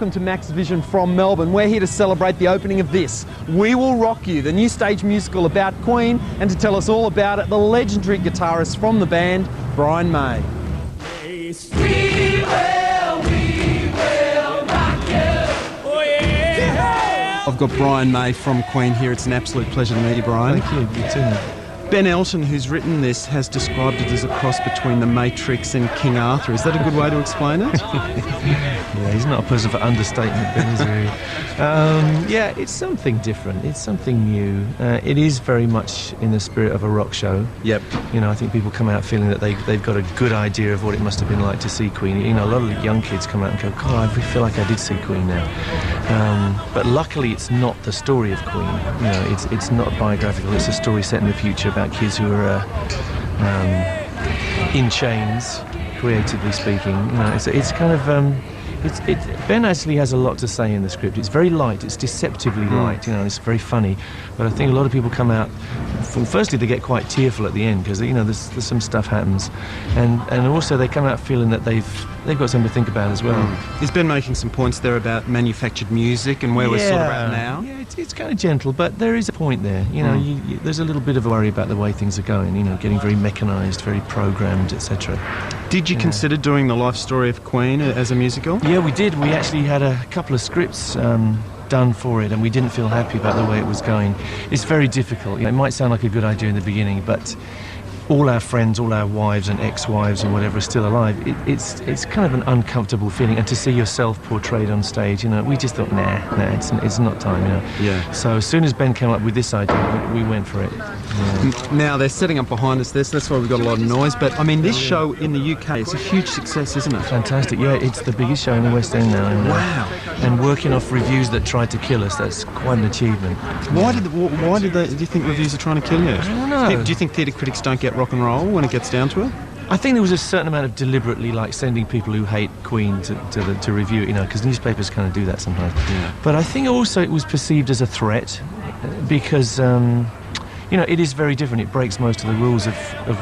welcome to Max Vision from Melbourne. We're here to celebrate the opening of this, We Will Rock You, the new stage musical about Queen, and to tell us all about it, the legendary guitarist from the band, Brian May. We will rock you. Oh yeah. I've got Brian May from Queen here. It's an absolute pleasure to meet you, Brian. Thank you, you too. Ben Elton, who's written this, has described it as a cross between The Matrix and King Arthur. Is that a good way to explain it? Yeah, he's not a person for understatement, Ben, is he? Yeah, it's something different. It's something new. It is very much in the spirit of a rock show. Yep. You know, I think people come out feeling that they've got a good idea of what it must have been like to see Queen. You know, a lot of young kids come out and go, God, I feel like I did see Queen now. But luckily, it's not the story of Queen. You know, it's not biographical. It's a story set in the future about kids who are in chains, creatively speaking. You know, it's kind of Ben actually has a lot to say in the script. It's very light. It's deceptively light. You know, it's very funny. But I think a lot of people come out. Firstly, they get quite tearful at the end because you know there's some stuff happens, and also they come out feeling that they've got something to think about as well. He's been making some points there about manufactured music and where we're sort of at now. Yeah, it's kind of gentle, but there is a point there. You know, there's a little bit of a worry about the way things are going. You know, getting very mechanised, very programmed, etc. Did you consider doing the life story of Queen as a musical? Yeah, we did. We actually had a couple of scripts done for it, and we didn't feel happy about the way it was going. It's very difficult. You know, it might sound like a good idea in the beginning, but all our friends, all our wives and ex-wives and whatever are still alive. It's kind of an uncomfortable feeling, and to see yourself portrayed on stage, you know, we just thought, nah, it's not time, you know. Yeah. So as soon as Ben came up with this idea, we went for it. Yeah. Now they're setting up behind us. That's why we've got a lot of noise. But I mean, this show in the UK, it's a huge success, isn't it? Fantastic. Yeah, it's the biggest show in the West End now. And, wow. And working off reviews that tried to kill us, that's quite an achievement. Why do you think reviews are trying to kill you? I don't know. Do you think theatre critics don't get rock and roll when it gets down to it? I think there was a certain amount of deliberately like sending people who hate Queen to review it, you know, because newspapers kind of do that sometimes. Yeah. But I think also it was perceived as a threat because, you know, it is very different. It breaks most of the rules of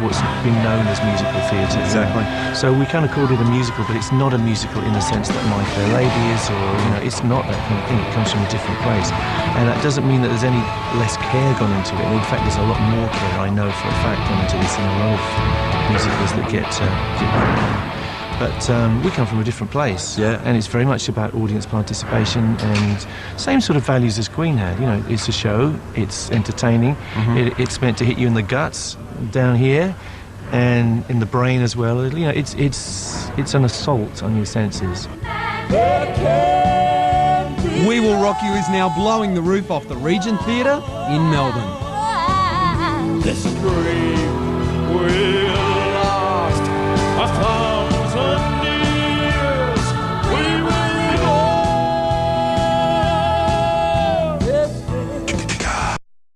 what's been known as musical theatre. Exactly. So we kind of called it a musical, but it's not a musical in the sense that My Fair Lady is, or, you know, it's not that kind of thing. It comes from a different place. And that doesn't mean that there's any less care gone into it. In fact, there's a lot more care, I know for a fact, gone into this in a lot of musicals that get made. But we come from a different place, and it's very much about audience participation and same sort of values as Queen had. You know, it's a show, it's entertaining, it's meant to hit you in the guts, down here, and in the brain as well. You know, it's an assault on your senses. We Will Rock You is now blowing the roof off the Regent Theatre in Melbourne. The scream will